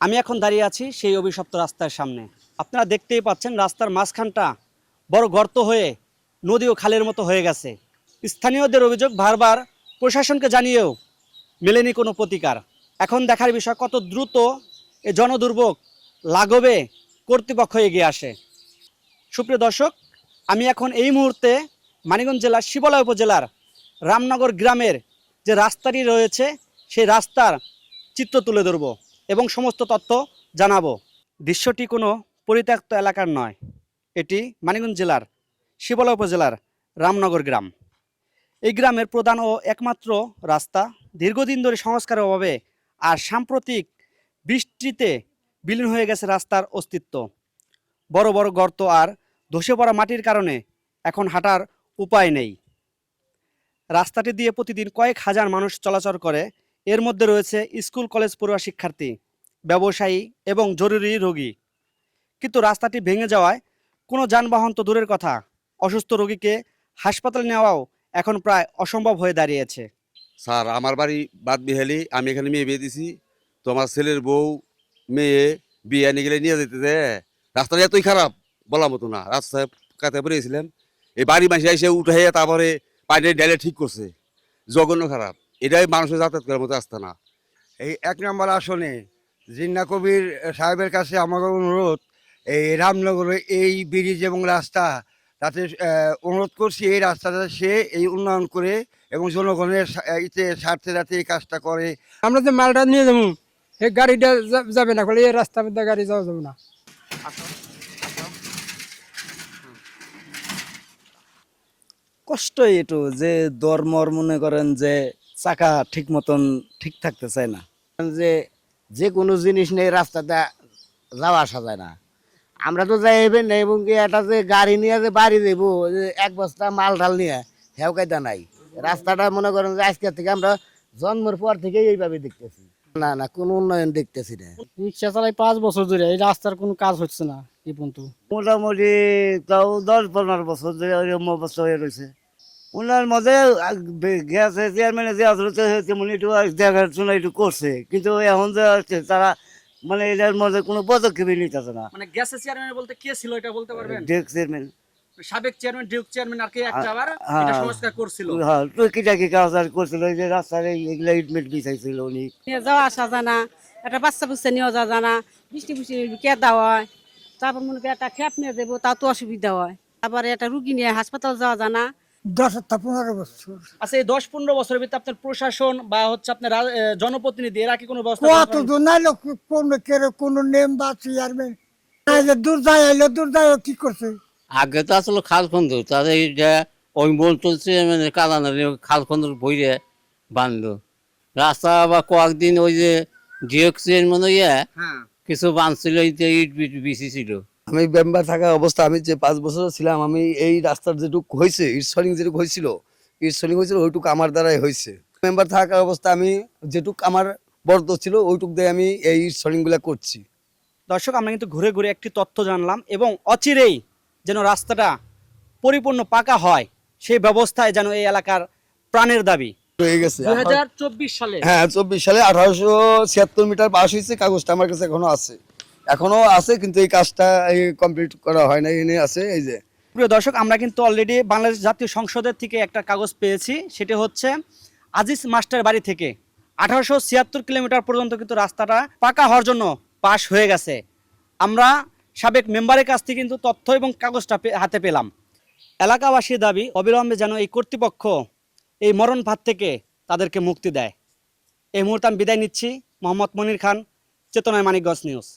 আমি এখন দাঁড়িয়ে আছি সেই অভিশপ্ত রাস্তার সামনে। আপনারা দেখতেই পাচ্ছেন রাস্তার মাঝখানটা বড় গর্ত হয়ে নদী ও খালের মতো হয়ে গেছে। স্থানীয়দের অভিযোগ, বারবার প্রশাসনকে জানিয়েও মেলেনি কোনো প্রতিকার। এখন দেখার বিষয় কত দ্রুত এ জনদুর্ভোগ লাঘবে কর্তৃপক্ষ এগিয়ে আসে। সুপ্রিয় দর্শক, আমি এখন এই মুহূর্তে মানিকগঞ্জ জেলার শিবলয় উপজেলার রামনগর গ্রামের যে রাস্তাটি রয়েছে সেই রাস্তার চিত্র তুলে ধরব এবং সমস্ত তথ্য জানাবো। দৃশ্যটি কোনো পরিত্যক্ত এলাকার নয়, এটি মানিকগঞ্জ জেলার শিবলয় উপজেলার রামনগর গ্রাম। এই গ্রামের প্রধান ও একমাত্র রাস্তা দীর্ঘদিন ধরে সংস্কারের অভাবে আর সাম্প্রতিক বৃষ্টিতে বিলীন হয়ে গেছে রাস্তার অস্তিত্ব। বড় বড় গর্ত আর ধসে পড়া মাটির কারণে এখন হাঁটার উপায় নেই। রাস্তাটি দিয়ে প্রতিদিন কয়েক হাজার মানুষ চলাচল করে। এর মধ্যে রয়েছে স্কুল কলেজ পড়ুয়া শিক্ষার্থী, ব্যবসায়ী এবং জরুরি রোগী। কিন্তু রাস্তাটি ভেঙে যাওয়ায় কোনো যানবাহন তো দূরের কথা, অসুস্থ রোগীকে হাসপাতালে নেওয়াও এখন প্রায় অসম্ভব হয়ে দাঁড়িয়েছে। স্যার, আমার বাড়ি বাদ বিহালি, আমি এখানে মেয়ে বিয়ে দিছি। তো আমার ছেলের বউ মেয়ে বিয়ে নিয়ে গেলে নিয়ে যেতে রাস্তাটা এতই খারাপ বলার মতো না। রাস্তায় কাতে পড়েছিলাম, এই বাড়ি মাসে এসে উঠে তারপরে পানি ডাইলে ঠিক করছে। জঘন্য খারাপ, এটাই মানুষের যাতায়াত করার মতো রাস্তা না। এই ১ নম্বর আসনে জিন্না কবির সাহেবের কাছে আমার অনুরোধ, এই রামনগরে এই ব্রিজ এবং রাস্তা তাতে অনুরোধ করছি এই রাস্তাটা সে এই উন্নয়ন করে এবং জনগণের স্বার্থে যাতে এই কাজটা করে। আমরা যে মালটা নিয়ে যাবো এই গাড়িটা যাবে না, এই রাস্তার মধ্যে গাড়ি যাওয়া যাবে না। কষ্টই একটু যে দরমর মনে করেন যে চাকা ঠিক মতন ঠিক থাকতে চায় না, যে যে কোনো জিনিস নেই রাস্তাতে যাওয়া আসা যায় না। আমরা তো যাইবেন না, এবং কি একটা যে গাড়ি নিয়ে যে বাড়ি যাবো, যে এক বস্তা মাল ঢাল নিয়ে হেউ কায়দা নাই। রাস্তাটা মনে করেন যে আজকের থেকে আমরা জন্মের পর থেকে এইভাবে দেখতেছি, না না কোনো উন্নয়ন দেখতেছি না। রিক্সা চালাই ৫ বছর ধরে, এই রাস্তার কোনো কাজ হচ্ছে না এই পর্যন্ত। মোটামুটি তাও ১০-১৫ বছর ধরে ওইরকম অবস্থা হয়ে রয়েছে। উন্নয়নের মধ্যে গেছে চেয়ারম্যানে যে আসলে তেমন একটু দেখাশোনা একটু করছে, কিন্তু এখন যে আসছে তারা মানে এটার মধ্যে কোনো পদক্ষেপই নিতেছে না। মানে গ্যাসের চেয়ারম্যান বলতে কে ছিল এটা বলতে পারবেন? চেয়ারম্যান, সাবেক চেয়ারম্যান, ডিউক চেয়ারম্যান আর কি একটা আবার এটা সংস্কার করছিল। হ্যাঁ, টুকিটাকি কাজ আর করছিল, এই যে রাস্তার এগুলা ইটমেট বিছাইছিল উনি। যাওয়া আসা জানা, একটা বাচ্চা বুচ্চা নিয়ে যাওয়া জানা, বৃষ্টি বৃষ্টি কেদা হয়, তারপর মনে করি একটা খেপ নিয়ে যাবো তাও তো অসুবিধা হয়। তারপর একটা রুগী নিয়ে হাসপাতাল যাওয়া জানা। ১০-১৫ বছর। আচ্ছা, এই ১০-১৫ বছরের ভিতরে আপনার প্রশাসন বা হচ্ছে আপনার জনপ্রতিনিধি এরা কি কোনো ব্যবস্থা কত দূর নাইলো কোনো নেম বা চেয়ারম্যান দূর যায় এলো, দূর যায় কি করছে? আগে তো আসলে খাল খন্দ তাদের ওই মন চলছে, মানে কাদানের খাল খন্দর বইরে বাঁধলো রাস্তা। বা কয়েকদিন ওই যে ডিওক্সিজেন মনে কিছু বাঁধছিল, ইট বিচি ছিল। আমি মেম্বার থাকা অবস্থা আমি যে ৫ বছর ছিলাম, আমি এই রাস্তার যেটুকু হয়েছে ইটসলিং যেটুকু হয়েছিল ওইটুকু আমার দ্বারাই হয়েছে। মেম্বার থাকা অবস্থা আমি যেটুক আমার বরাদ্দ ছিল ওইটুক দিয়ে আমি এই ইটসলিং গুলা করছি। দর্শক, আমরা কিন্তু ঘুরে ঘুরে একটি তথ্য জানলাম এবং অচিরেই যেন রাস্তাটা পরিপূর্ণ পাকা হয় সেই ব্যবস্থায় যেন এই এলাকার প্রাণের দাবি। হয়ে গেছে ২০২৪ সালে, হ্যাঁ ২৪ সালে ১৮৭৬ মিটার পাস হয়েছে, কাগজটা আমার কাছে এখনো আছে কিন্তু এই কাজটা কমপ্লিট করা হয় না, এনে আছে এই যে। প্রিয় দর্শক, আমরা কিন্তু অলরেডি বাংলাদেশ জাতীয় সংসদের থেকে একটা কাগজ পেয়েছি, সেটা হচ্ছে আজিজ মাস্টার বাড়ি থেকে ১৮৭৬ কিলোমিটার পর্যন্ত কিন্তু রাস্তাটা পাকা হওয়ার জন্য পাস হয়ে গেছে। আমরা সাবেক মেম্বারের কাছ থেকে কিন্তু তথ্য এবং কাগজটা হাতে পেলাম। এলাকাবাসীর দাবি অবিলম্বে যেন এই কর্তৃপক্ষ এই মরণ ফাঁদ থেকে তাদেরকে মুক্তি দেয়। এই মুহূর্তে আমি বিদায় নিচ্ছি। মোহাম্মদ মনির খান, চেতনায় মানিকগঞ্জ নিউজ।